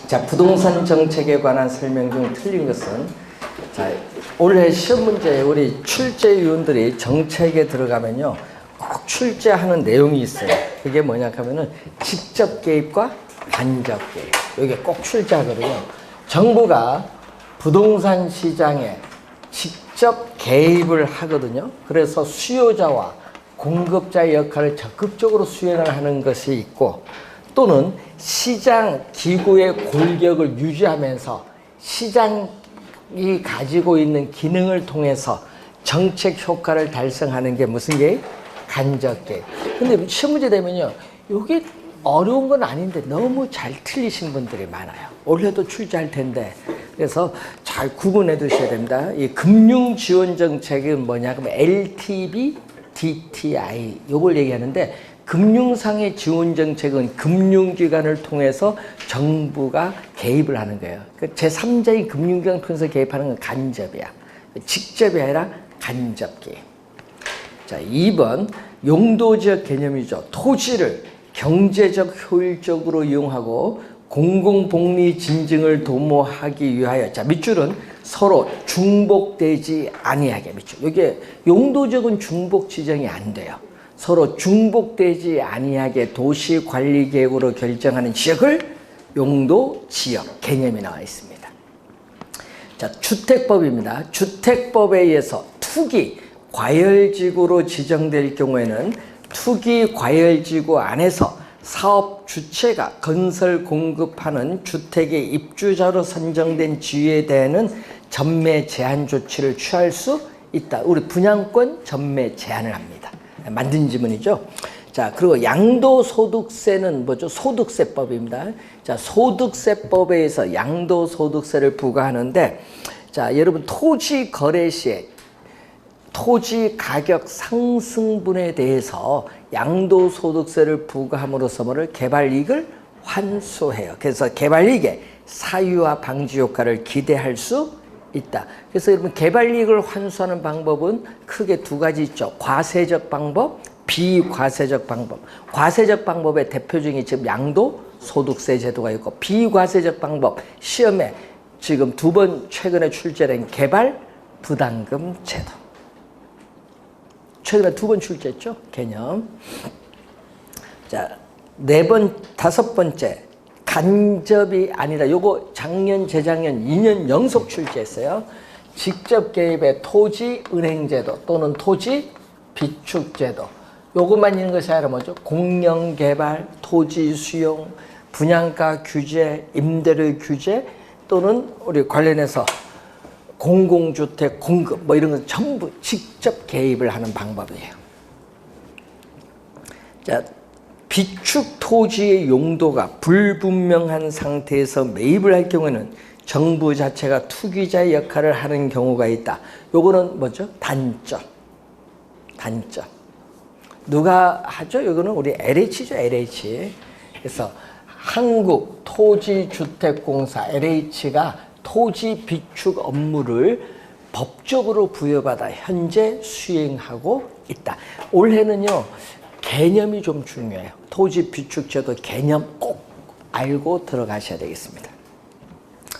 자, 부동산 정책에 관한 설명 중 틀린 것은, 자, 올해 시험 문제에 우리 출제위원들이 정책에 들어가면요, 꼭 출제하는 내용이 있어요. 그게 뭐냐 하면은 직접 개입과 간접 개입. 이게 꼭 출제하거든요. 정부가 부동산 시장에 직접 개입을 하거든요. 그래서 수요자와 공급자의 역할을 적극적으로 수행을 하는 것이 있고, 또는 시장 기구의 골격을 유지하면서 시장이 가지고 있는 기능을 통해서 정책 효과를 달성하는 게 무슨 개입? 간접 개입. 근데 시험 문제 되면요, 이게 어려운 건 아닌데 너무 잘 틀리신 분들이 많아요. 올해도 출제할 텐데. 그래서 잘 구분해 두셔야 됩니다. 이 금융 지원 정책은 뭐냐? 그러면 LTV, DTI 요걸 얘기하는데, 금융상의 지원 정책은 금융기관을 통해서 정부가 개입을 하는 거예요. 제3자인 금융기관을 통해서 개입하는 건 간접이야. 직접이 아니라 간접 개입. 자, 2번 용도지역 개념이죠. 토지를 경제적 효율적으로 이용하고 공공복리 진증을 도모하기 위하여, 자, 밑줄은 서로 중복되지 아니하게. 밑줄. 이게 용도적은 중복 지정이 안 돼요. 서로 중복되지 아니하게 도시관리계획으로 결정하는 지역을 용도지역 개념이 나와 있습니다. 자, 주택법입니다. 주택법에 의해서 투기 과열지구로 지정될 경우에는 투기 과열지구 안에서 사업 주체가 건설 공급하는 주택의 입주자로 선정된 지위에 대해는 전매 제한 조치를 취할 수 있다. 우리 분양권 전매 제한을 합니다. 만든 지문이죠. 자, 그리고 양도소득세는 뭐죠? 소득세법입니다. 자, 소득세법에 의해서 양도소득세를 부과하는데, 자, 여러분 토지 거래 시에 토지 가격 상승분에 대해서 양도소득세를 부과함으로써 뭐를 개발이익을 환수해요. 그래서 개발이익의 사유화 방지 효과를 기대할 수 있다. 그래서 여러분 개발이익을 환수하는 방법은 크게 두 가지 있죠. 과세적 방법, 비과세적 방법. 과세적 방법의 대표적인 지금 양도소득세 제도가 있고, 비과세적 방법 시험에 지금 2번 최근에 출제된 개발부담금 제도. 최근에 2번 출제했죠, 개념. 자, 5번째. 간접이 아니라, 요거 작년, 재작년 2년 연속 출제했어요. 직접 개입의 토지 은행제도 또는 토지 비축제도. 요것만 있는 것이 아니라 뭐죠? 공영개발, 토지 수용, 분양가 규제, 임대료 규제, 또는 우리 관련해서 공공주택 공급, 뭐 이런 거 전부 직접 개입을 하는 방법이에요. 자, 비축 토지의 용도가 불분명한 상태에서 매입을 할 경우에는 정부 자체가 투기자의 역할을 하는 경우가 있다. 요거는 뭐죠? 단점. 누가 하죠? 요거는 우리 LH죠, LH. 그래서 한국토지주택공사 LH가 토지 비축 업무를 법적으로 부여받아 현재 수행하고 있다. 올해는요, 개념이 좀 중요해요. 토지 비축제도 개념 꼭 알고 들어가셔야 되겠습니다.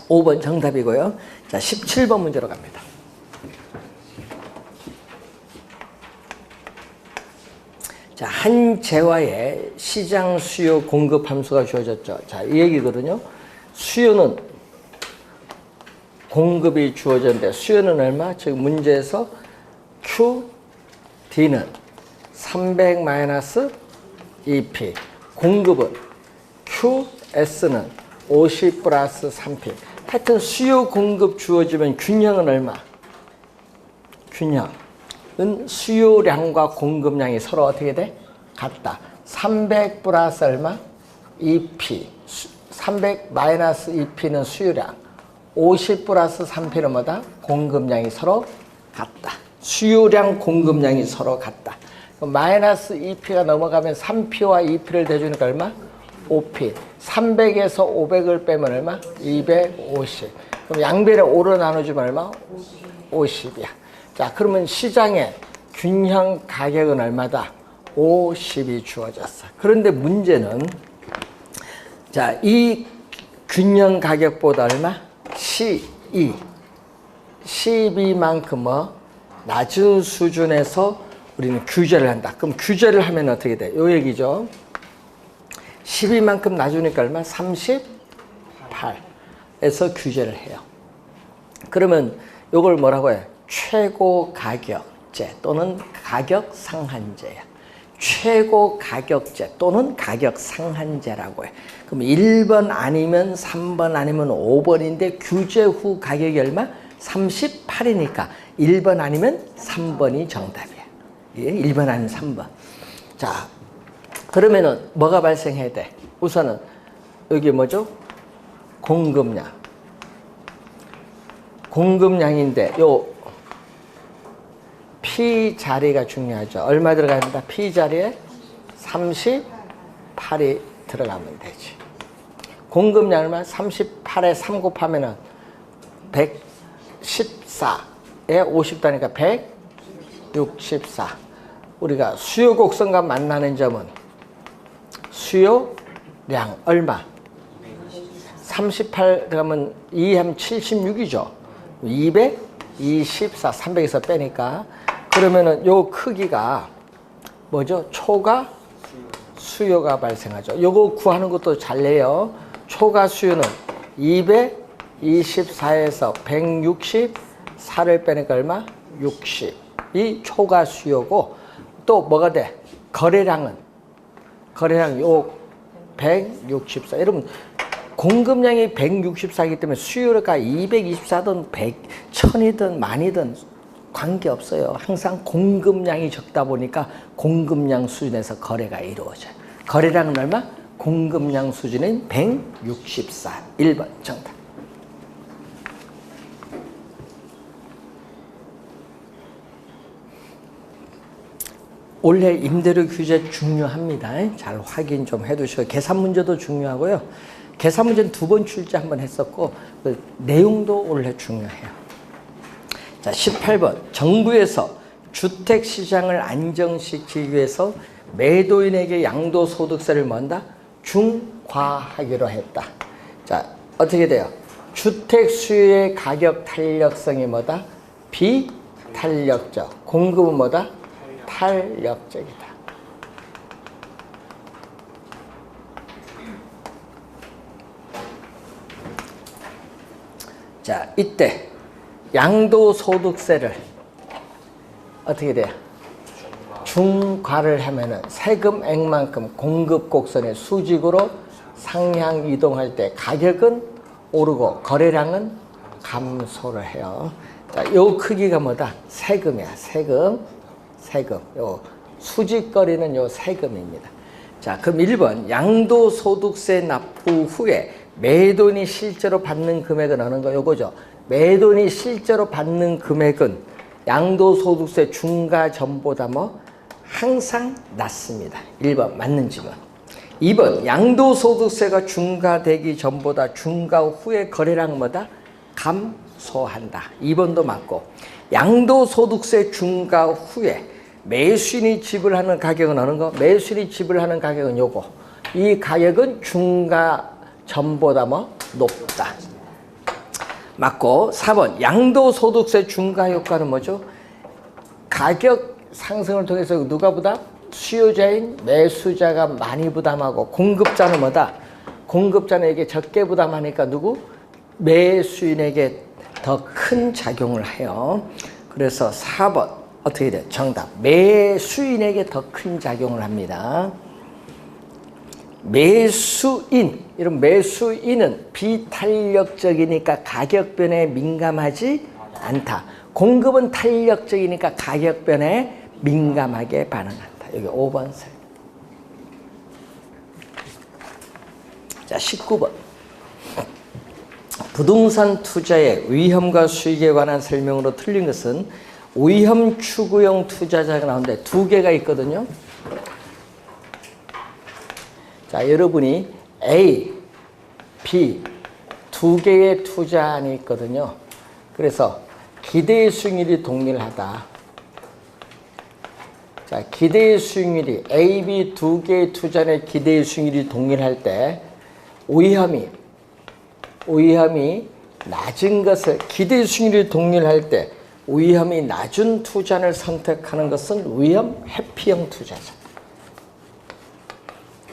5번 정답이고요. 자, 17번 문제로 갑니다. 자, 한 재화의 시장 수요 공급 함수가 주어졌죠. 자, 이 얘기거든요. 수요는 공급이 주어졌는데, 수요는 얼마? 지금 문제에서 QD는 300-2P, 공급은 QS는 50 플러스 3P. 하여튼 수요 공급 주어지면 균형은 얼마? 균형은 수요량과 공급량이 서로 어떻게 돼? 같다. 300 플러스 얼마? 2P. 300 마이너스 2P는 수요량. 50 플러스 3P는 뭐다? 공급량이 서로 같다. 수요량, 공급량이 서로 같다. 마이너스 2P가 넘어가면 3P와 2P를 대주니까 얼마? 5P. 300에서 500을 빼면 얼마? 250. 그럼 양변에 5로 나눠주면 얼마? 50이야. 자, 그러면 시장의 균형 가격은 얼마다? 50이 주어졌어. 그런데 문제는, 자, 이 균형 가격보다 얼마? 12. 12만큼 뭐 낮은 수준에서 우리는 규제를 한다. 그럼 규제를 하면 어떻게 돼? 요 얘기죠. 12만큼 낮으니까 얼마? 38에서 규제를 해요. 그러면 요걸 뭐라고 해요? 최고 가격제 또는 가격 상한제야. 최고 가격제 또는 가격 상한제라고 해. 그럼 1번 아니면 3번 아니면 5번인데 규제 후 가격이 얼마? 38이니까 1번 아니면 3번이 정답이야. 예, 1번 아니면 3번. 자, 그러면은 뭐가 발생해야 돼? 우선은 여기 뭐죠? 공급량. 공급량인데 요 P 자리가 중요하죠. 얼마 들어가야 된다? P 자리에 38이 들어가면 되지. 공급량 얼마? 38에 3 곱하면은 114에 50다니까 164. 우리가 수요 곡선과 만나는 점은 수요량 얼마? 38 그러면 2 하면 76이죠. 224, 300에서 빼니까 그러면은 요 크기가 뭐죠? 초과 수요가 발생하죠. 요거 구하는 것도 잘 내요. 초과 수요는 224에서 164를 빼니까 얼마? 60이 초과 수요고 또 뭐가 돼? 거래량 요 164. 여러분 공급량이 164이기 때문에 수요가 224든 100, 1000이든 만이든 관계없어요. 항상 공급량이 적다 보니까 공급량 수준에서 거래가 이루어져요. 거래량은 얼마? 공급량 수준인 164. 1번 정답. 올해 임대료 규제 중요합니다. 잘 확인 좀 해두시고 계산 문제도 중요하고요. 계산 문제는 2번 출제 한번 했었고 그 내용도 올해 중요해요. 자, 18번 정부에서 주택시장을 안정시키기 위해서 매도인에게 양도소득세를 뭔다? 중과하기로 했다. 자, 어떻게 돼요? 주택 수요의 가격 탄력성이 뭐다? 비탄력적. 공급은 뭐다? 탄력적이다. 자, 이때 양도소득세를 어떻게 돼요? 중과를 하면은 세금액만큼 공급 곡선의 수직으로 상향 이동할 때 가격은 오르고 거래량은 감소를 해요. 자, 요 크기가 뭐다? 세금이야. 세금. 요 수직거리는 요 세금입니다. 자, 그럼 1번 양도소득세 납부 후에 매도인이 실제로 받는 금액은 어느 거? 요거죠. 매도인이 실제로 받는 금액은 양도소득세 중과 전보다 뭐 항상 낮습니다. 1번 맞는 질문. 2번 양도소득세가 중과되기 전보다 중과 후에 거래량 뭐다? 감소한다. 2번도 맞고 양도소득세 중과 후에 매수인이 지불하는 가격은 어느 거? 매수인이 지불하는 가격은 요거. 이 가격은 중과 전보다 뭐 높다. 맞고 4번 양도소득세 중과 효과는 뭐죠? 가격 상승을 통해서 누가 부담? 수요자인 매수자가 많이 부담하고 공급자는 뭐다? 공급자에게 적게 부담하니까 누구? 매수인에게 더 큰 작용을 해요. 그래서 4번 어떻게 돼요? 정답. 매수인에게 더 큰 작용을 합니다. 매수인, 이런 매수인은 비탄력적이니까 가격 변화에 민감하지 않다. 공급은 탄력적이니까 가격 변화에 민감하게 반응한다. 여기 5번 셀. 자, 19번. 부동산 투자의 위험과 수익에 관한 설명으로 틀린 것은 위험 추구형 투자자가 나오는데 2개가 있거든요. 자, 여러분이 A, B 2개의 투자안이 있거든요. 그래서 기대의 수익률이 동일하다. 자, 기대의 수익률이 A, B 2개의 투자안의 기대의 수익률이 동일할 때 위험이 위험이 낮은 것을 기대 수익률이 동일할 때 위험이 낮은 투자를 선택하는 것은 위험 회피형 투자자.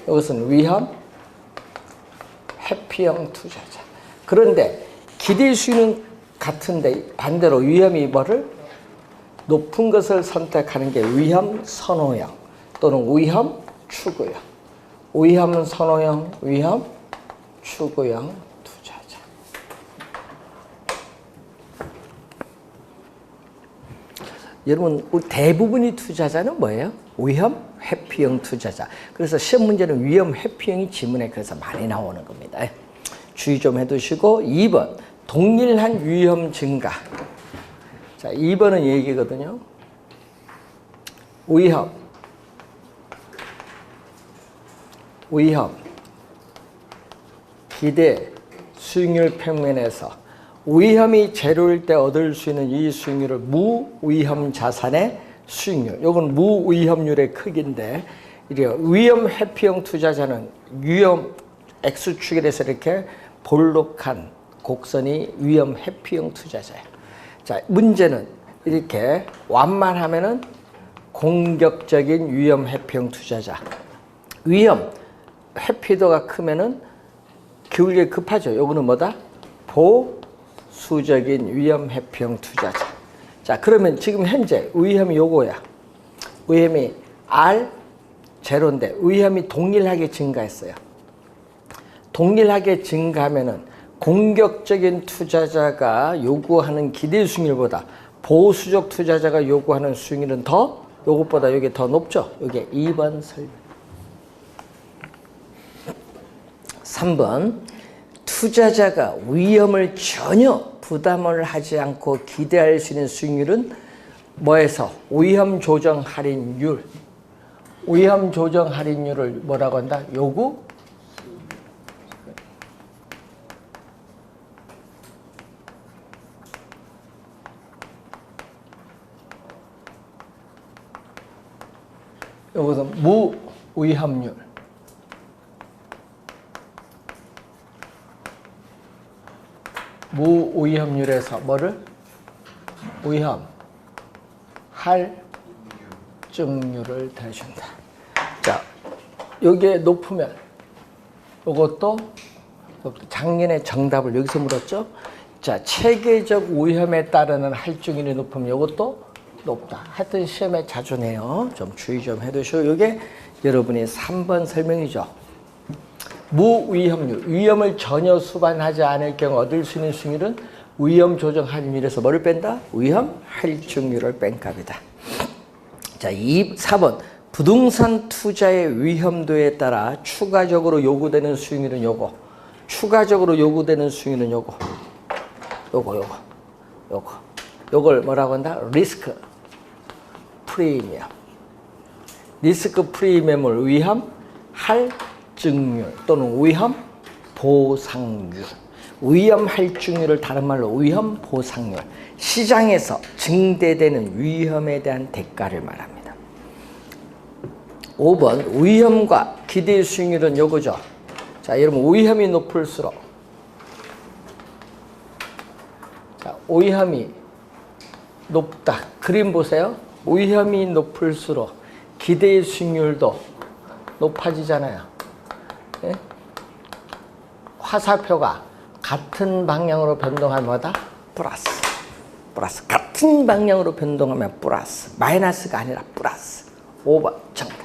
이것은 위험 회피형 투자자. 그런데 기대 수익률은 같은데 반대로 위험이 뭐를 높은 것을 선택하는 게 위험 선호형 또는 위험 추구형. 위험 선호형, 위험 추구형 투자자. 여러분 대부분의 투자자는 뭐예요? 위험 회피형 투자자. 그래서 시험 문제는 위험 회피형이 지문에 그래서 많이 나오는 겁니다. 주의 좀 해두시고 2번 동일한 위험 증가. 자, 2번은 얘기거든요. 위험 기대 수익률 평면에서 위험이 제로일 때 얻을 수 있는 이 수익률을 무위험 자산의 수익률. 이건 무위험률의 크기인데 위험 회피형 투자자는 위험 X축에 대해서 이렇게 볼록한 곡선이 위험 회피형 투자자예요. 자, 문제는 이렇게 완만하면은 공격적인 위험 회피형 투자자. 위험 회피도가 크면은 기울기 급하죠. 요거는 뭐다? 보수적인 위험 회피형 투자자. 자, 그러면 지금 현재 위험이 요거야. 위험이 R 제로인데 위험이 동일하게 증가했어요. 동일하게 증가하면은 공격적인 투자자가 요구하는 기대 수익률보다 보수적 투자자가 요구하는 수익률은 더 요것보다 이게 더 높죠. 이게 2번 설명. 3번 투자자가 위험을 전혀 부담을 하지 않고 기대할 수 있는 수익률은 뭐에서? 위험 조정 할인율. 위험 조정 할인율을 뭐라고 한다? 요구 요것은 무위험률. 무위험률에서 뭐를? 위험 할증률을 대준다. 자, 여기에 높으면 이것도 작년에 정답을 여기서 물었죠. 자, 체계적 위험에 따르는 할증률이 높으면 이것도 높다. 하여튼 시험에 자주 내요. 좀 주의 좀 해두시고 이게 여러분이 3번 설명이죠. 무위험률, 위험을 전혀 수반하지 않을 경우 얻을 수 있는 수익률은 위험 조정 할인율에서 뭐를 뺀다? 위험 할증률을 뺀 값이다. 자, 4번 부동산 투자의 위험도에 따라 추가적으로 요구되는 수익률은 요거. 추가적으로 요구되는 수익률은 요거. 요걸 뭐라고 한다? 리스크 프리미엄. 리스크 프리미엄을 위험 할증률 또는 위험 보상률. 위험 할증률을 다른 말로 위험 보상률. 시장에서 증대되는 위험에 대한 대가를 말합니다. 5번 위험과 기대 수익률은 요거죠. 자, 여러분 위험이 높을수록 자, 위험이 높다. 그림 보세요. 위험이 높을수록 기대 수익률도 높아지잖아요. 예? 화살표가 같은 방향으로 변동하면 뭐다? 플러스. 같은 방향으로 변동하면 플러스. 마이너스가 아니라 플러스. 5번 정답.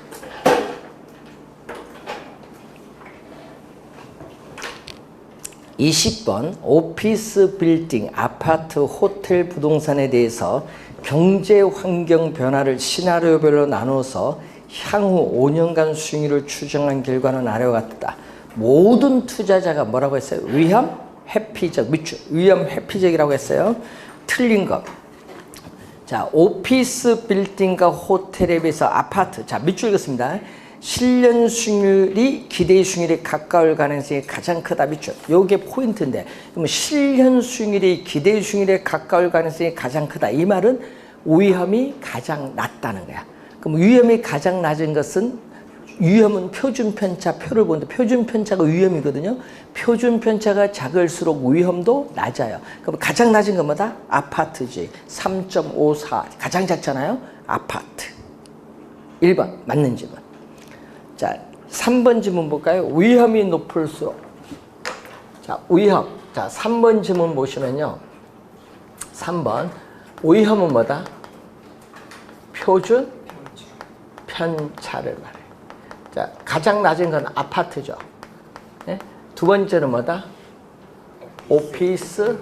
20번 오피스 빌딩, 아파트, 호텔 부동산에 대해서 경제 환경 변화를 시나리오별로 나눠서 향후 5년간 수익률을 추정한 결과는 아래와 같다. 모든 투자자가 뭐라고 했어요? 위험 회피적, 밑줄 위험 회피적이라고 했어요. 틀린 것. 자, 오피스 빌딩과 호텔에 비해서 아파트. 자, 밑줄 읽었습니다. 실년 수익률이 기대 수익률에 가까울 가능성이 가장 크다. 밑줄. 요게 포인트인데, 그러면 실현 수익률이 기대 수익률에 가까울 가능성이 가장 크다. 이 말은 위험이 가장 낮다는 거야. 그럼 위험이 가장 낮은 것은 위험은 표준편차 표를 보는데 표준편차가 위험이거든요. 표준편차가 작을수록 위험도 낮아요. 그럼 가장 낮은 건 뭐다? 아파트지. 3.54 가장 작잖아요. 아파트. 1번 맞는 질문. 자, 3번 질문 볼까요? 위험이 높을수록. 자, 위험. 자, 3번 질문 보시면요. 3번 위험은 뭐다? 표준 편차를 말해요. 자, 가장 낮은 건 아파트죠. 네? 두 번째는 뭐다? 오피스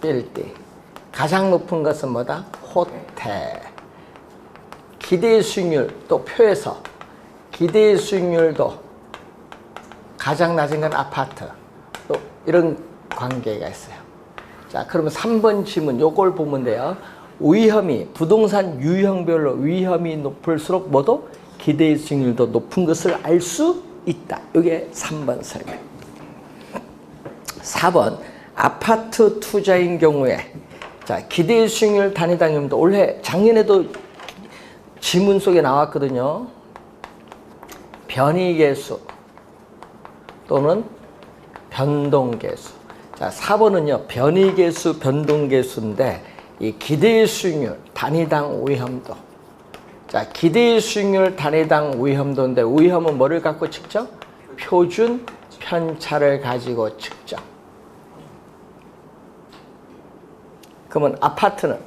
빌딩. 가장 높은 것은 뭐다? 호텔. 기대 수익률 또 표에서 기대 수익률도 가장 낮은 건 아파트. 또 이런 관계가 있어요. 자, 그러면 3번 질문 요걸 보면 돼요. 위험이 부동산 유형별로 위험이 높을수록 뭐도 기대 수익률도 높은 것을 알 수 있다. 이게 3번 설명. 4번 아파트 투자인 경우에 자, 기대 수익률 단위당 위험도 올해 작년에도 지문 속에 나왔거든요. 변이계수 또는 변동계수. 자, 4번은요. 변이계수, 변동계수인데 이 기대 수익률 단위당 위험도. 자, 기대 수익률 단위당 위험도인데 위험은 뭐를 갖고 측정? 표준 편차를 가지고 측정. 그러면 아파트는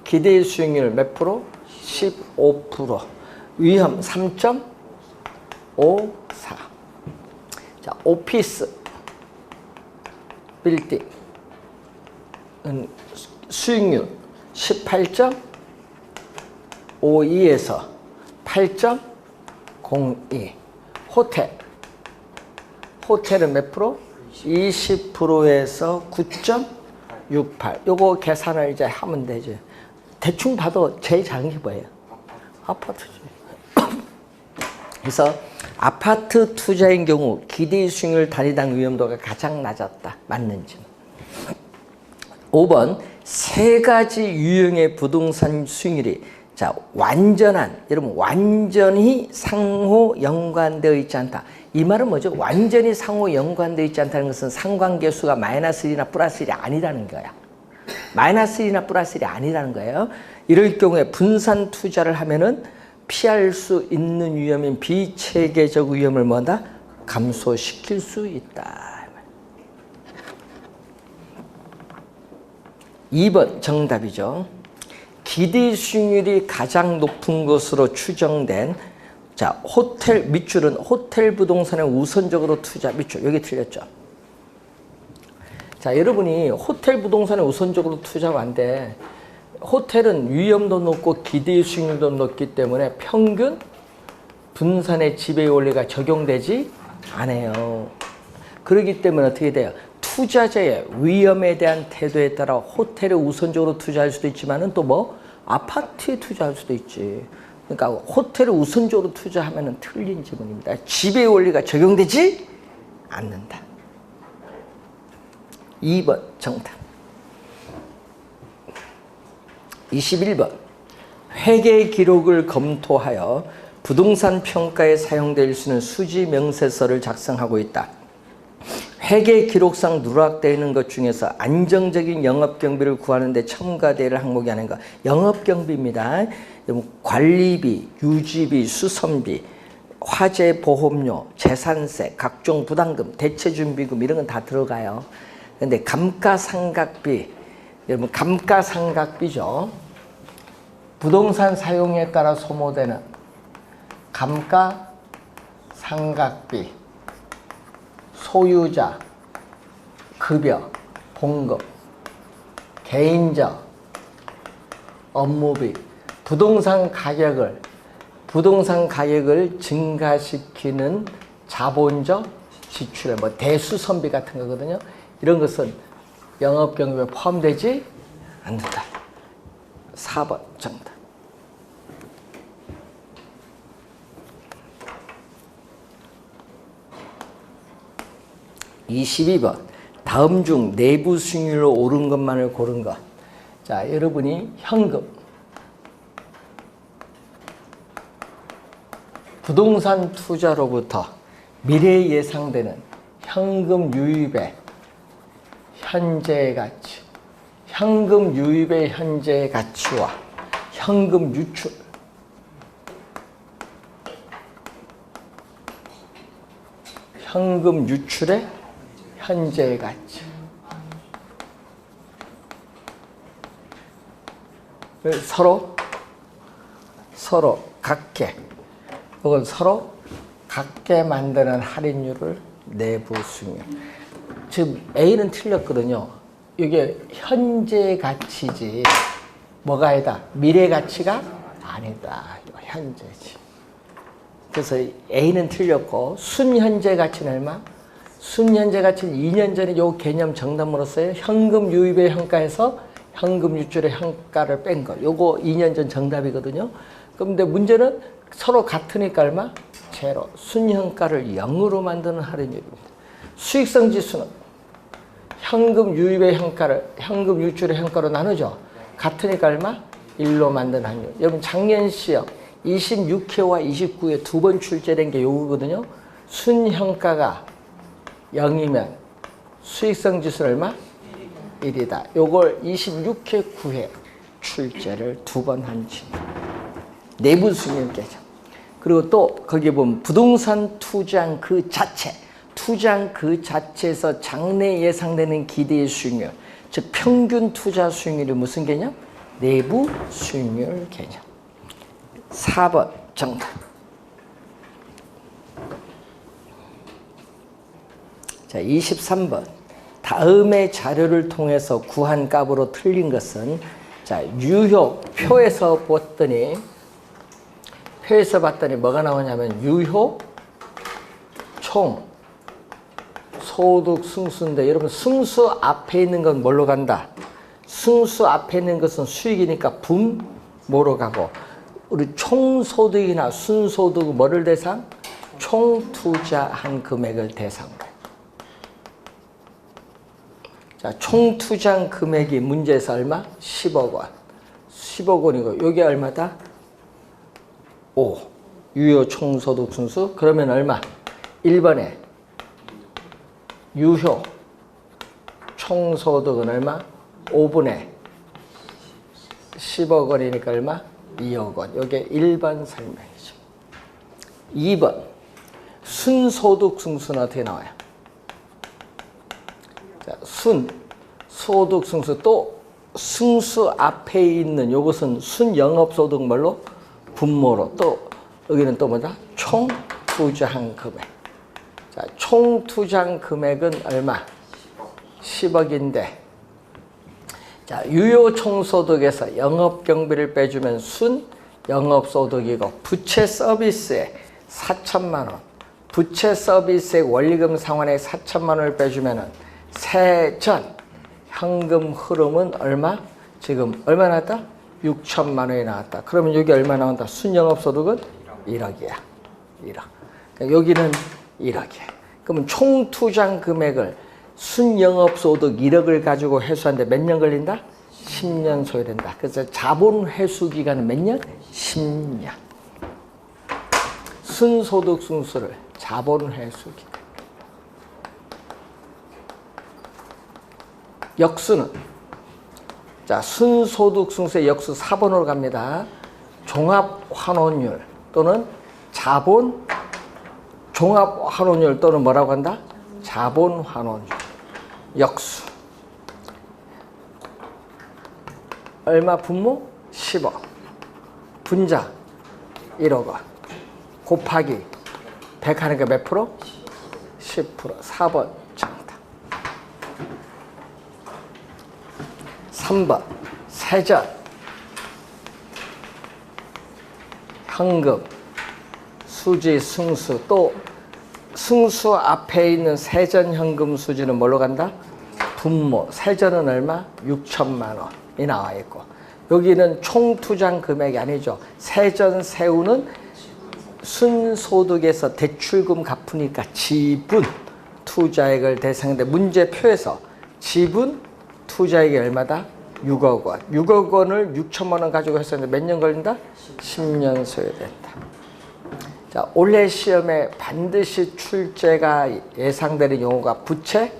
기대 수익률 몇 프로? 15%. 위험 3.54. 자, 오피스 빌딩 수익률 18.52에서 8.02. 호텔은 몇 프로? 20%에서 9.68. 요거 계산을 이제 하면 되죠. 대충 봐도 제일 작은 게 뭐예요? 아파트죠. 그래서 아파트 투자인 경우 기대 수익률 단위당 위험도가 가장 낮았다. 맞는지. 5번 세 가지 유형의 부동산 수익률이 자, 완전한, 여러분 완전히 상호 연관되어 있지 않다. 이 말은 뭐죠? 완전히 상호 연관되어 있지 않다는 것은 상관계수가 마이너스 1이나 플러스 1이 아니라는 거야. 마이너스 1이나 플러스 1이 아니라는 거예요. 이럴 경우에 분산 투자를 하면은 피할 수 있는 위험인 비체계적 위험을 뭐다? 감소시킬 수 있다. 2번 정답이죠. 기대 수익률이 가장 높은 것으로 추정된 자, 호텔 밑줄은 호텔 부동산에 우선적으로 투자 밑줄 여기 틀렸죠. 자, 여러분이 호텔 부동산에 우선적으로 투자가 안 돼. 호텔은 위험도 높고 기대 수익률도 높기 때문에 평균 분산의 지배 원리가 적용되지 않아요. 그렇기 때문에 어떻게 돼요? 투자자의 위험에 대한 태도에 따라 호텔에 우선적으로 투자할 수도 있지만은 또 뭐 아파트에 투자할 수도 있지. 그러니까 호텔에 우선적으로 투자하면은 틀린 지문입니다. 지배 원리가 적용되지 않는다. 2번 정답. 21번 회계 기록을 검토하여 부동산 평가에 사용될 수 있는 수지 명세서를 작성하고 있다. 회계 기록상 누락되어 있는 것 중에서 안정적인 영업경비를 구하는 데 첨가될 항목이 아닌 것. 영업경비입니다. 관리비, 유지비, 수선비, 화재 보험료, 재산세, 각종 부담금, 대체준비금 이런 건 다 들어가요. 그런데 감가상각비, 여러분 감가상각비죠. 부동산 사용에 따라 소모되는 감가상각비, 소유자, 급여, 봉급, 개인적, 업무비, 부동산 가격을 증가시키는 자본적 지출에 뭐 대수선비 같은 거거든요. 이런 것은 영업경비에 포함되지 않는다. 4번 정답. 22번 다음 중 내부 수익률로 오른 것만을 고른 것. 자, 여러분이 현금 부동산 투자로부터 미래에 예상되는 현금 유입의 현재 가치, 현금 유입의 현재 가치와 현금 유출, 현금 유출의 현재 가치. 서로 각계, 혹은 서로 각계 만드는 할인율을 내부 수익률. 지금 A는 틀렸거든요. 이게 현재 가치지 뭐가 아니다. 미래 가치가 아니다. 현재지. 그래서 A는 틀렸고 순현재 가치는 얼마? 순현재 가치는 2년 전에 요 개념 정답으로서요. 현금 유입의 현가에서 현금 유출의 현가를 뺀 거. 요거 2년 전 정답이거든요. 그런데 문제는 서로 같으니까 얼마? 제로. 순현가를 0으로 만드는 할인율입니다. 수익성 지수는 현금 유입의 현가를 현금 유출의 현가로 나누죠. 같으니까 얼마? 1로 만든 할인율. 여러분 작년 시험 26회와 29회 두 번 출제된 게 요거거든요. 순현가가 0이면 수익성 지수는 얼마? 1이다. 요걸 26회 9회 출제를 두 번 한지. 내부 수익률 깨죠. 그리고 또 거기에 보면 부동산 투자한 그 자체, 투자한 그 자체에서 장래 예상되는 기대의 수익률, 즉 평균 투자 수익률이 무슨 개념? 내부 수익률 개념. 4번 정답. 자, 23번. 다음의 자료를 통해서 구한 값으로 틀린 것은, 자, 유효 표에서 봤더니 뭐가 나오냐면 유효 총 소득 승수인데, 여러분 승수 앞에 있는 건 뭘로 간다? 승수 앞에 있는 것은 수익이니까 분모로 가고, 우리 총소득이나 순소득은 뭐를 대상? 총투자한 금액을 대상으로. 자, 총투자한 금액이 문제에서 얼마? 10억 원. 10억 원이고, 여기 얼마다? 5. 유효 총소득 순수. 그러면 얼마? 1번에 유효 총소득은 얼마? 5분의 10억 원이니까 얼마? 2억 원. 이게 1번 설명이죠. 2번. 순소득 승수는 어떻게 나와요? 자, 소득 승수. 또 승수 앞에 있는 요것은 순영업소득 뭘로? 분모로. 또 여기는 또 뭐다? 총투자한 금액. 자, 총투자한 금액은 얼마? 10억인데, 자, 유효 총소득에서 영업경비를 빼주면 순영업소득이고, 부채 서비스에 4천만 원, 부채 서비스의 원리금 상환에 4천만 원을 빼주면은 세전 현금 흐름은 얼마? 지금 얼마 나왔다? 6천만 원이 나왔다. 그러면 여기 얼마 나온다? 순영업소득은 1억이야. 1억. 그러니까 여기는 1억이야. 그러면 총투자 금액을 순영업소득 1억을 가지고 회수하는데 몇 년 걸린다? 10년 소요된다. 그래서 자본 회수 기간은 몇 년? 10년. 순소득 순수를 자본 회수 기간. 역수는, 자, 순소득 순수의 역수 4번으로 갑니다. 종합환원율 또는 종합환원율 또는 뭐라고 한다? 자본환원율. 역수. 얼마 분모? 10억. 분자 1억 원. 곱하기 100 하니까 몇 프로? 10%. 4번 정답. 3번 세전 현금 수지 승수. 또 승수 앞에 있는 세전 현금 수지는 뭘로 간다? 분모. 세전은 얼마? 6천만 원이 나와 있고, 여기는 총투자 금액이 아니죠. 세전 세우는 순소득에서 대출금 갚으니까 지분 투자액을 대상인데, 문제표에서 지분 투자액이 얼마다? 6억 원. 6억 원을 6천만 원 가지고 했었는데 몇 년 걸린다? 10년 소요된다. 자, 올해 시험에 반드시 출제가 예상되는 용어가 부채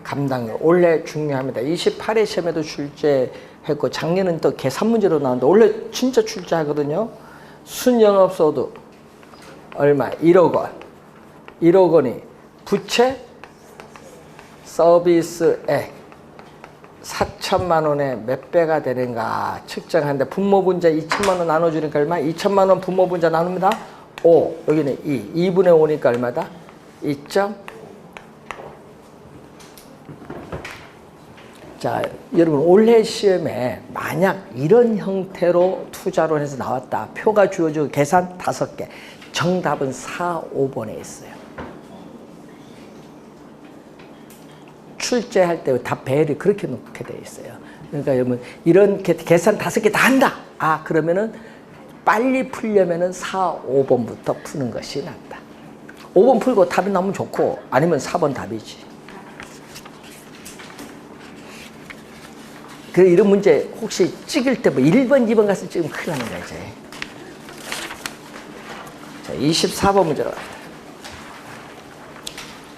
감당률. 올해 중요합니다. 28회 시험에도 출제했고 작년은 또 계산 문제로 나왔는데 올해 진짜 출제하거든요. 순영업소득 얼마? 1억 원. 1억 원이 부채 서비스액 4천만 원에 몇 배가 되는가 측정하는데 분모분자 2천만 원 나눠주니까 얼마? 2천만 원 분모분자 나눕니다. 5, 여기는 2, 2분의 5니까 얼마다? 2점. 자, 여러분 올해 시험에 만약 이런 형태로 투자로 해서 나왔다. 표가 주어지고 계산 5개. 정답은 4, 5번에 있어요. 출제할 때 다 배열이 그렇게 놓게 돼 있어요. 그러니까 여러분 이런 계산 5개 다 한다. 아, 그러면은 빨리 풀려면은 4, 5번부터 푸는 것이 낫다. 5번 풀고 답이 나오면 좋고 아니면 4번 답이지. 그래 이런 문제 혹시 찍을 때 뭐 1번, 2번 가서 찍으면 큰일 나는 거지. 자, 24번 문제로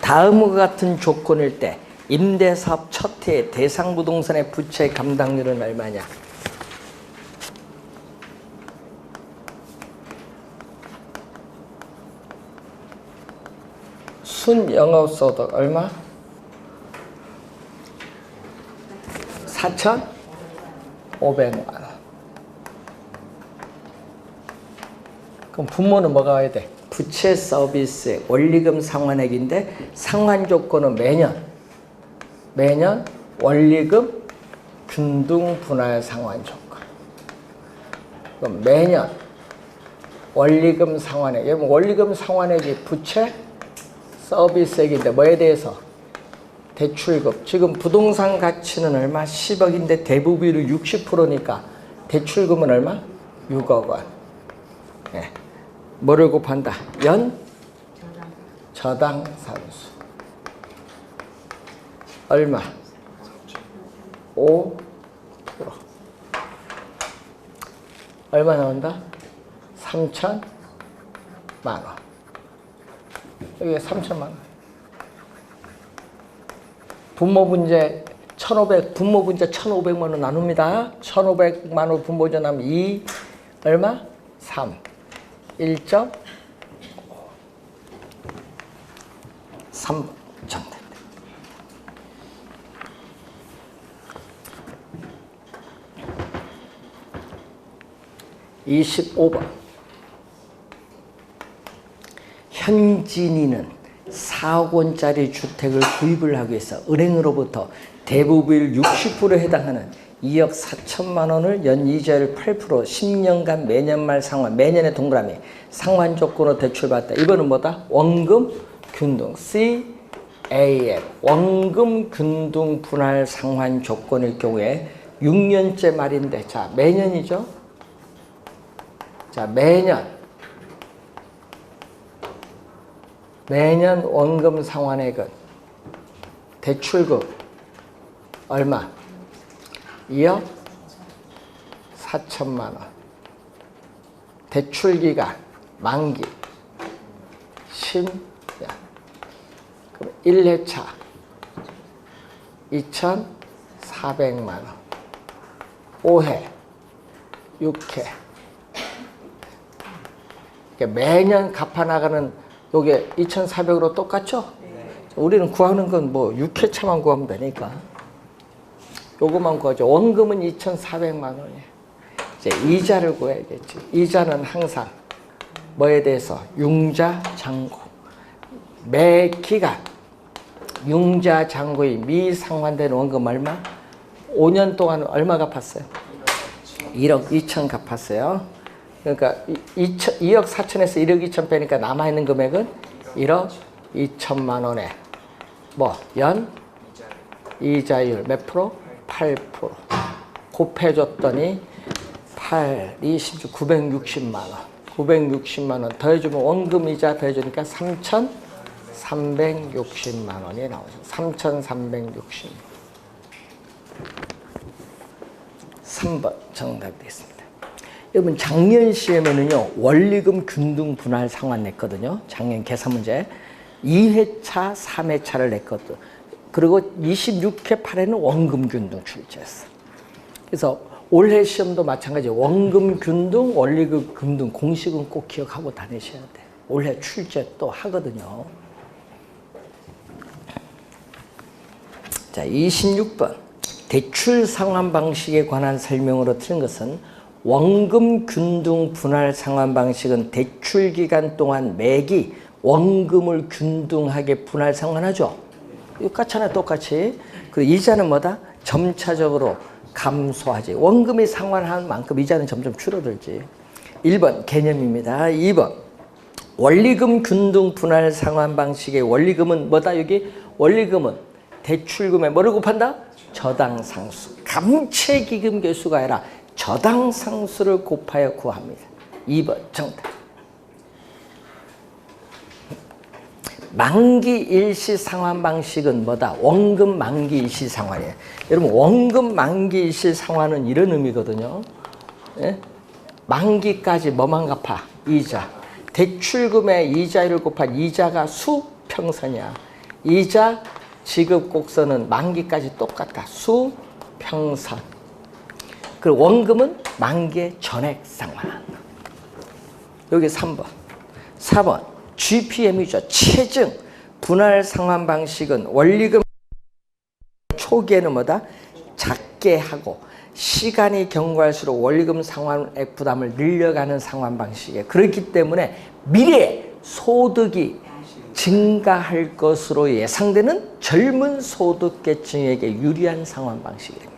다음과 같은 조건일 때 임대사업 첫 해 대상 부동산의 부채 감당률은 얼마냐? 순영업소득 얼마? 4,500만 원. 그럼 분모는 뭐가 와야 돼? 부채 서비스액 원리금 상환액인데 상환 조건은 매년 원리금 균등 분할 상환 조건. 그럼 매년 원리금 상환액. 여러분 원리금 상환액이 부채 서비스액인데 뭐에 대해서? 대출금. 지금 부동산 가치는 얼마? 10억인데 대부비율이 60%니까 대출금은 얼마? 6억 원. 네. 뭐를 곱한다? 저당 산수. 얼마? 5%. 얼마 나온다? 3천만 원. 여기가 3천만 원. 분모분자 1,500만 원 나눕니다. 1,500만 원 분모분자 나면 2 얼마? 3. 1.3 정답. 25번. 현진이는 4억 원짜리 주택을 구입을 하기 위해서 은행으로부터 대부비율 60%에 해당하는 2억 4천만 원을 연이자율 8% 10년간 매년 말 상환, 매년의 동그라미 상환 조건으로 대출받았다. 이거는 뭐다? 원금 균등 CAF 원금 균등 분할 상환 조건일 경우에 6년째 말인데 자 매년이죠. 자 매년 원금 상환액은 대출금 얼마? 2억 4천만 원. 대출기간 만기 10년. 그럼 1회차 2,400만 원. 5회 6회. 그러니까 매년 갚아나가는 요게 2,400으로 똑같죠? 네. 우리는 구하는 건 뭐 6회차만 구하면 되니까 요거만 구하죠. 원금은 2,400만 원이에요. 이제 이자를 구해야겠지. 이자는 항상 뭐에 대해서? 융자 잔고. 매 기간 융자 잔고의 미상환된 원금 얼마? 5년 동안 얼마 갚았어요? 1억 2천 갚았어요. 그러니까 2억 4천에서 1억 2천 빼니까 남아있는 금액은 1억 2천만 원에 뭐 연 이자율 몇 프로? 8%. 곱해줬더니 8, 20, 960만 원. 960만 원 더해주면 원금 이자 더해주니까 3,360만 원이 나오죠. 3,360. 3번 정답이 되겠습니다. 여러분 작년 시험에는요 원리금 균등 분할 상환 냈거든요. 작년 계산 문제 2회차 3회차를 냈거든. 그리고 26회 8회는 원금 균등 출제했어. 그래서 올해 시험도 마찬가지 원금 균등 원리금 균등 공식은 꼭 기억하고 다니셔야 돼. 올해 출제 또 하거든요. 자, 26번 대출 상환 방식에 관한 설명으로 틀린 것은 원금 균등 분할 상환 방식은 대출 기간 동안 매기 원금을 균등하게 분할 상환하죠. 똑같잖아요, 똑같이. 그리고 이자는 뭐다? 점차적으로 감소하지. 원금이 상환한 만큼 이자는 점점 줄어들지. 1번 개념입니다. 2번 원리금 균등 분할 상환 방식의 원리금은 뭐다? 여기 원리금은 대출금에 뭐를 곱한다? 저당상수. 감채기금 개수가 아니라 저당상수를 곱하여 구합니다. 2번 정답. 만기 일시 상환 방식은 뭐다? 원금 만기 일시 상환이에요. 여러분 원금 만기 일시 상환은 이런 의미거든요. 예? 만기까지 뭐만 갚아? 이자. 대출금의 이자율을 곱한 이자가 수평선이야. 이자 지급 곡선은 만기까지 똑같다. 수평선. 그리고 원금은 만기의 전액 상환. 여기 3번. 4번. GPM이죠. 체증. 분할 상환 방식은 원리금 초기에는 뭐다? 작게 하고 시간이 경과할수록 원리금 상환액 부담을 늘려가는 상환 방식이에요. 그렇기 때문에 미래에 소득이 증가할 것으로 예상되는 젊은 소득계층에게 유리한 상환 방식이 됩니다.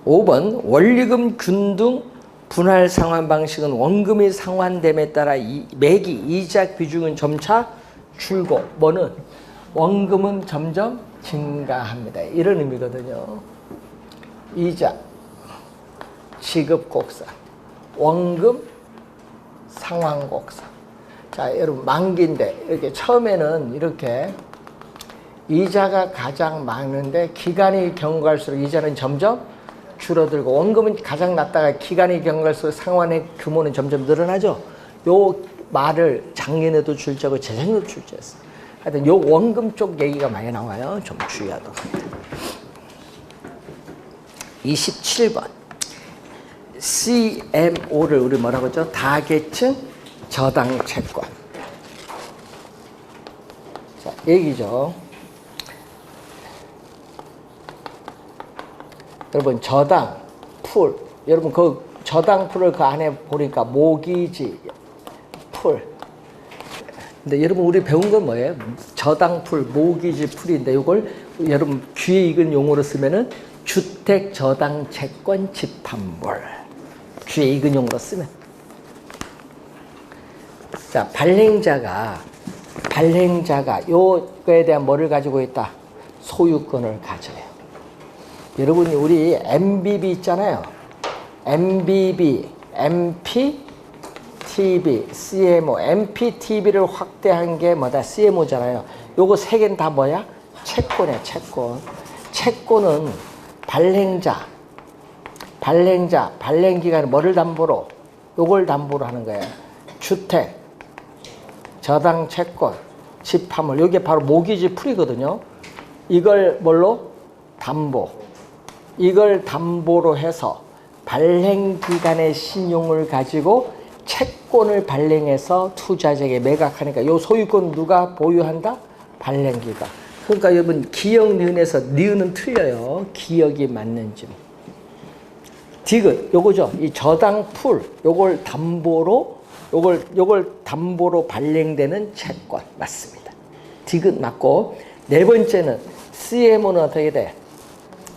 5번 원리금 균등 분할 상환 방식은 원금이 상환됨에 따라 매기 이자 비중은 점차 줄고 뭐는 원금은 점점 증가합니다. 이런 의미거든요. 이자, 지급 곡선, 원금 상환 곡선. 자, 여러분 만기인데 이렇게 처음에는 이렇게 이자가 가장 많은데 기간이 경과할수록 이자는 점점 줄어들고 원금은 가장 낮다가 기간이 경과할수록 상환의 규모는 점점 늘어나죠. 요 말을 작년에도 출제하고 재작년에도 출제했어. 하여튼 요 원금 쪽 얘기가 많이 나와요. 좀 주의하도록 합니다. 27번 CMO를 우리 뭐라고 하죠? 다계층 저당 채권. 자, 얘기죠. 여러분 저당 풀, 여러분 그 저당 풀을 그 안에 보니까 모기지 풀. 근데 여러분 우리 배운 건 뭐예요? 저당 풀, 모기지 풀인데 이걸 여러분 귀에 익은 용어로 쓰면은 주택 저당 채권 집합물. 귀에 익은 용어로 쓰면. 자, 발행자가 요거에 대한 뭐를 가지고 있다? 소유권을 가져요. 여러분이 우리 MBB 있잖아요. MBB, MPTB, CMO, MPTB를 확대한 게 뭐다? CMO잖아요. 요거 세 개는 다 뭐야? 채권이야, 채권. 채권은 발행자, 발행기간에 뭐를 담보로? 요걸 담보로 하는 거예요. 주택, 저당 채권, 집합물. 이게 바로 모기지 풀이거든요. 이걸 뭘로? 담보. 이걸 담보로 해서 발행기간의 신용을 가지고 채권을 발행해서 투자자에게 매각하니까 요 소유권 누가 보유한다? 발행기관. 그러니까 여러분 기억, 니은에서 니은은 틀려요. 기억이 맞는지. 디귿 요거죠. 이 저당 풀 요걸 담보로 발행되는 채권 맞습니다. 디귿 맞고 네 번째는 CMO는 어떻게 돼?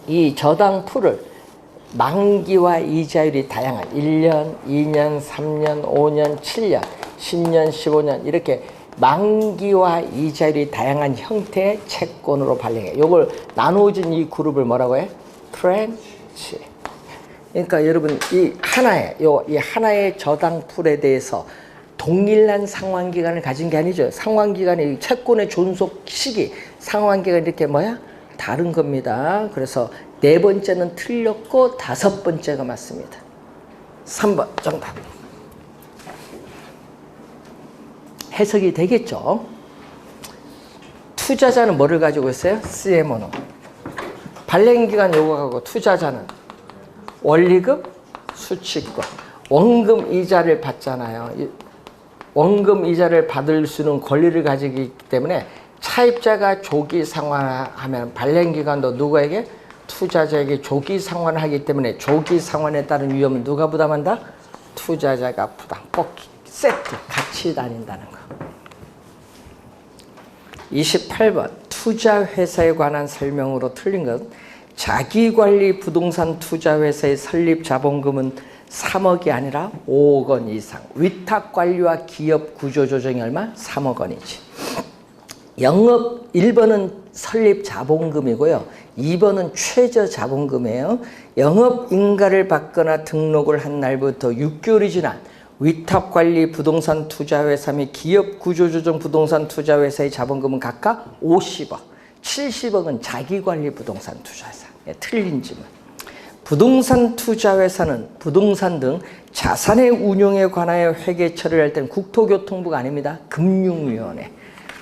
이 저당 풀을 만기와 이자율이 다양한 1년, 2년, 3년, 5년, 7년, 10년, 15년 이렇게 만기와 이자율이 다양한 형태의 채권으로 발행해. 요걸 나누어진 이 그룹을 뭐라고 해? 트렌치. 그러니까 여러분 이 하나의 저당 풀에 대해서 동일한 상환기간을 가진 게 아니죠. 상환기간이 채권의 존속 시기, 상환기간이 이렇게 뭐야? 다른 겁니다. 그래서 네 번째는 틀렸고 다섯 번째가 맞습니다. 3번 정답. 해석이 되겠죠? 투자자는 뭐를 가지고 있어요? CMO는. 발행기간 요구하고 투자자는 원리금, 수취권, 원금 이자를 받잖아요. 원금 이자를 받을 수 있는 권리를 가지고 있기 때문에 차입자가 조기 상환하면 발행기관도 누구에게? 투자자에게 조기 상환하기 때문에 조기 상환에 따른 위험은 누가 부담한다? 투자자가 부담. 꼭 세트 같이 다닌다는 거. 28번 투자회사에 관한 설명으로 틀린 것. 자기관리 부동산 투자회사의 설립 자본금은 3억이 아니라 5억 원 이상. 위탁관리와 기업 구조조정이 얼마? 3억 원이지. 영업 1번은 설립 자본금이고요. 2번은 최저 자본금이에요. 영업인가를 받거나 등록을 한 날부터 6개월이 지난 위탁관리 부동산 투자회사 및 기업 구조조정 부동산 투자회사의 자본금은 각각 50억, 70억은 자기관리 부동산 투자회사. 틀린 질문. 부동산 투자회사는 부동산 등 자산의 운용에 관하여 회계 처리를 할 때는 국토교통부가 아닙니다. 금융위원회.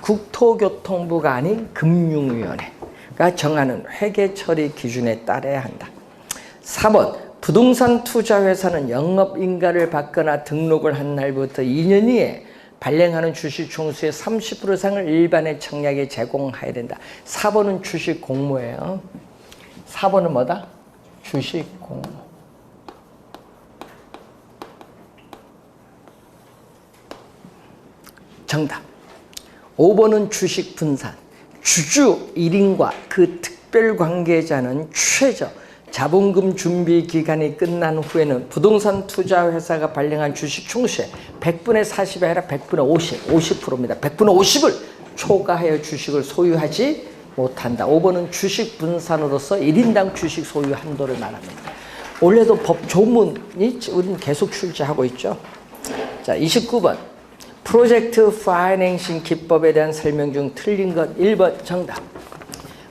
국토교통부가 아닌 금융위원회가 정하는 회계 처리 기준에 따라야 한다. 4번 부동산 투자회사는 영업인가를 받거나 등록을 한 날부터 2년 이에 발행하는 주식 총수의 30% 이상을 일반의 청약에 제공해야 된다. 4번은 주식 공모예요. 4번은 뭐다? 주식 공모. 정답. 5번은 주식 분산. 주주 1인과 그 특별 관계자는 최저 자본금 준비 기간이 끝난 후에는 부동산 투자 회사가 발행한 주식 총수의 100분의 40이 아니라 100분의 50, 50%입니다. 100분의 50을 초과하여 주식을 소유하지 못한다. 5번은 주식 분산으로서 1인당 주식 소유 한도를 말합니다. 원래도 법 조문이 우리는 계속 출제하고 있죠. 자, 29번. 프로젝트 파이낸싱 기법에 대한 설명 중 틀린 것 1번 정답.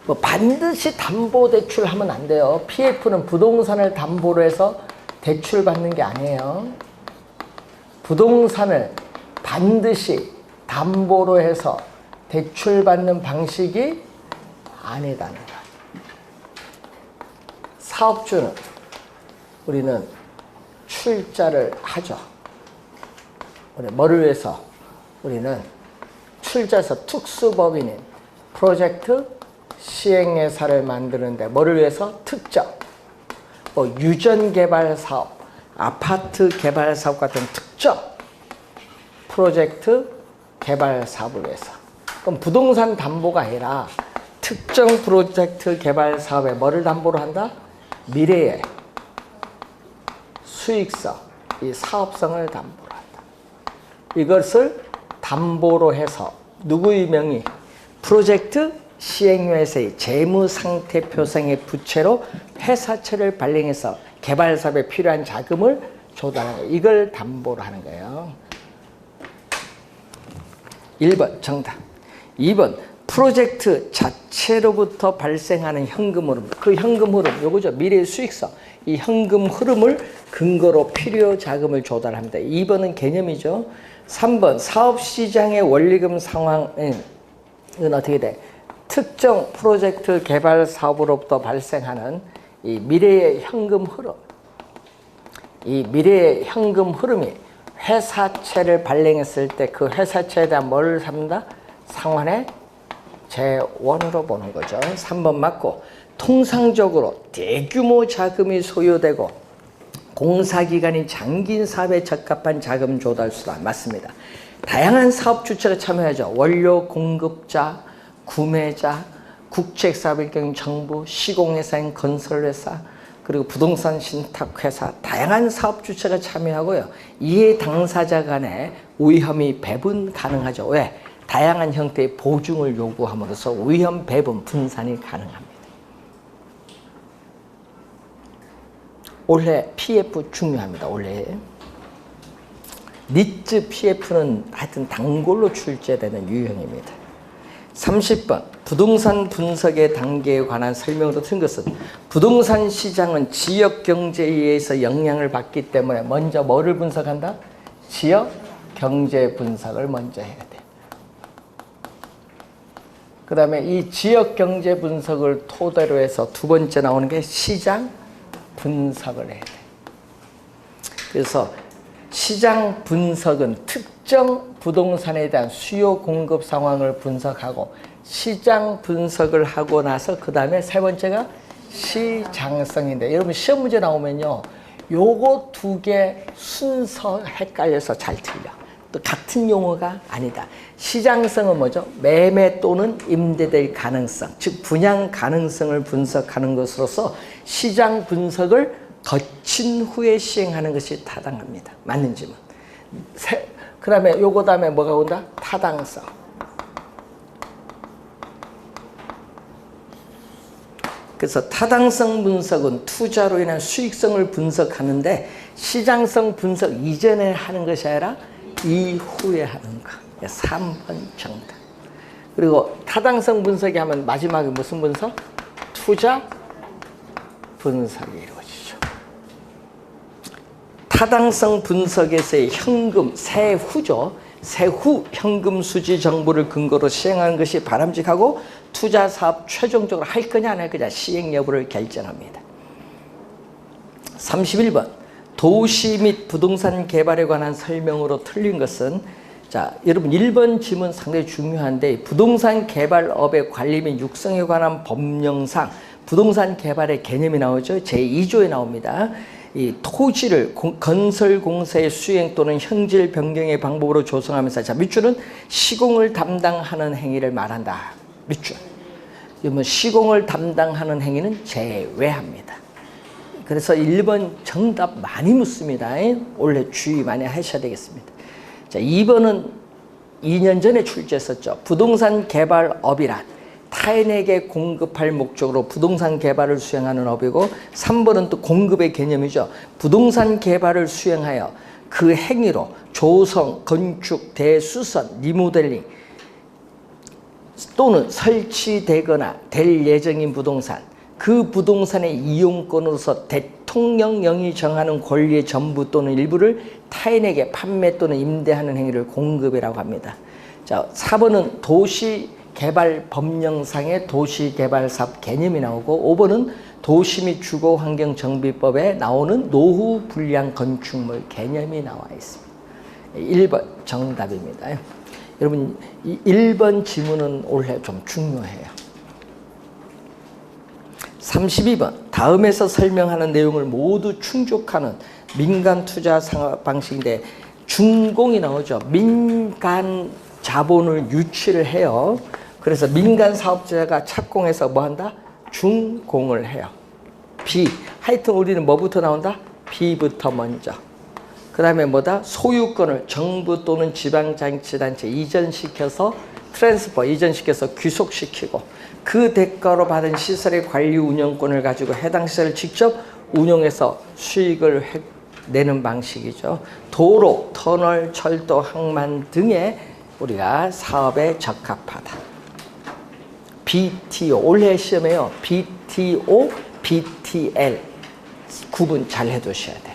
뭐 반드시 담보대출하면 안 돼요. PF는 부동산을 담보로 해서 대출 받는 게 아니에요. 부동산을 반드시 담보로 해서 대출 받는 방식이 아니다는 거. 사업주는 우리는 출자를 하죠. 뭐를 위해서? 우리는 출자해서 특수법인인 프로젝트 시행회사를 만드는데 뭐를 위해서? 특정 유전개발 사업, 아파트 개발 사업 같은 특정 프로젝트 개발 사업을 위해서. 그럼 부동산 담보가 아니라 특정 프로젝트 개발 사업에 뭐를 담보로 한다? 미래의 수익성, 이 사업성을 담보로 한다. 이것을 담보로 해서 누구의 명의? 프로젝트 시행회사의 재무상태표상의 부채로 회사채를 발행해서 개발사업에 필요한 자금을 조달하는 거예요. 이걸 담보로 하는 거예요. 1번 정답. 2번 프로젝트 자체로부터 발생하는 현금 흐름. 그 현금 흐름 요거죠. 미래 수익성. 이 현금 흐름을 근거로 필요 자금을 조달합니다. 2번은 개념이죠. 3번 사업시장의 원리금 상황은 어떻게 돼? 특정 프로젝트 개발 사업으로부터 발생하는 이 미래의 현금 흐름. 이 미래의 현금 흐름이 회사채를 발행했을 때 그 회사채에 대한 뭘 삼는다? 상환의 재원으로 보는 거죠. 3번 맞고 통상적으로 대규모 자금이 소요되고 공사기간이 장긴 사업에 적합한 자금 조달 수단 맞습니다. 다양한 사업 주체가 참여하죠. 원료 공급자, 구매자, 국책사업일 경우 정부, 시공회사인 건설회사, 그리고 부동산 신탁회사, 다양한 사업 주체가 참여하고요. 이해 당사자 간의 위험이 배분 가능하죠. 왜? 다양한 형태의 보증을 요구함으로써 위험 배분, 분산이 가능합니다. 올해 PF 중요합니다. 올해. 니츠 PF는 하여튼 단골로 출제되는 유형입니다. 30번 부동산 분석의 단계에 관한 설명으로 튼 것은 부동산 시장은 지역 경제에 의해서 영향을 받기 때문에 먼저 뭐를 분석한다? 지역 경제 분석을 먼저 해야 돼. 그 다음에 이 지역 경제 분석을 토대로 해서 두 번째 나오는 게 시장 분석을 해야 돼. 그래서 시장 분석은 특정 부동산에 대한 수요 공급 상황을 분석하고 시장 분석을 하고 나서 그 다음에 세 번째가 시장성인데 여러분 시험 문제 나오면요 요거 두 개 순서 헷갈려서 잘 틀려. 또 같은 용어가 아니다. 시장성은 뭐죠? 매매 또는 임대될 가능성, 즉 분양 가능성을 분석하는 것으로서 시장 분석을 거친 후에 시행하는 것이 타당합니다. 맞는지만. 그 다음에 요거 다음에 뭐가 온다? 타당성. 그래서 타당성 분석은 투자로 인한 수익성을 분석하는데 시장성 분석 이전에 하는 것이 아니라 이후에 하는 거. 3번 정답. 그리고 타당성 분석이 하면 마지막에 무슨 분석? 투자 분석이 이루어지죠. 타당성 분석에서의 현금, 세후죠. 세후 현금 수지 정보를 근거로 시행하는 것이 바람직하고 투자 사업 최종적으로 할 거냐 안 할 거냐 시행 여부를 결정합니다. 31번 도시 및 부동산 개발에 관한 설명으로 틀린 것은 자 여러분 1번 질문 상당히 중요한데 부동산 개발업의 관리 및 육성에 관한 법령상 부동산 개발의 개념이 나오죠. 제2조에 나옵니다. 이 토지를 건설 공사의 수행 또는 형질 변경의 방법으로 조성하면서 자 밑줄은 시공을 담당하는 행위를 말한다. 밑줄. 그러면 시공을 담당하는 행위는 제외합니다. 그래서 1번 정답 많이 묻습니다. 원래 주의 많이 하셔야 되겠습니다. 자, 2번은 2년 전에 출제했었죠. 부동산 개발업이란 타인에게 공급할 목적으로 부동산 개발을 수행하는 업이고 3번은 또 공급의 개념이죠. 부동산 개발을 수행하여 그 행위로 조성, 건축, 대수선, 리모델링 또는 설치되거나 될 예정인 부동산 그 부동산의 이용권으로서 대통령령이 정하는 권리의 전부 또는 일부를 타인에게 판매 또는 임대하는 행위를 공급이라고 합니다. 자, 4번은 도시개발법령상의 도시개발사업 개념이 나오고 5번은 도시 및 주거환경정비법에 나오는 노후 불량 건축물 개념이 나와 있습니다. 1번 정답입니다. 여러분 이 1번 지문은 올해 좀 중요해요. 32번 다음에서 설명하는 내용을 모두 충족하는 민간 투자 상업 방식인데 준공이 나오죠. 민간 자본을 유치를 해요. 그래서 민간 사업자가 착공해서 뭐 한다? 준공을 해요. B. 하여튼 우리는 뭐부터 나온다? B부터 먼저. 그 다음에 뭐다? 소유권을 정부 또는 지방자치단체 이전시켜서 트랜스퍼, 이전시켜서 귀속시키고 그 대가로 받은 시설의 관리 운영권을 가지고 해당 시설을 직접 운영해서 수익을 내는 방식이죠. 도로, 터널, 철도, 항만 등의 우리가 사업에 적합하다. BTO, 올해 시험에요. BTO, BTL 구분 잘 해두셔야 돼.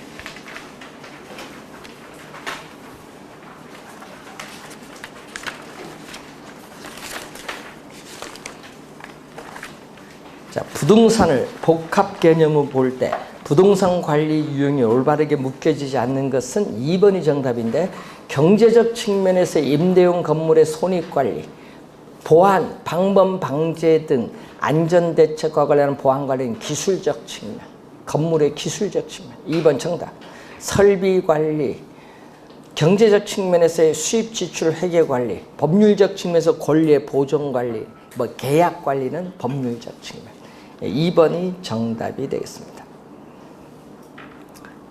자, 부동산을 복합 개념으로 볼 때 부동산 관리 유형이 올바르게 묶여지지 않는 것은 2번이 정답인데 경제적 측면에서 임대용 건물의 손익관리, 보안, 방범 방제 등 안전대책과 관련한 보안관리는 기술적 측면, 건물의 기술적 측면. 2번 정답. 설비관리, 경제적 측면에서의 수입 지출 회계관리, 법률적 측면에서 권리의 보존관리, 뭐 계약관리는 법률적 측면. 2번이 정답이 되겠습니다.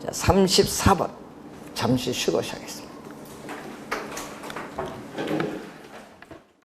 자, 34번 잠시 쉬고 시작하겠습니다.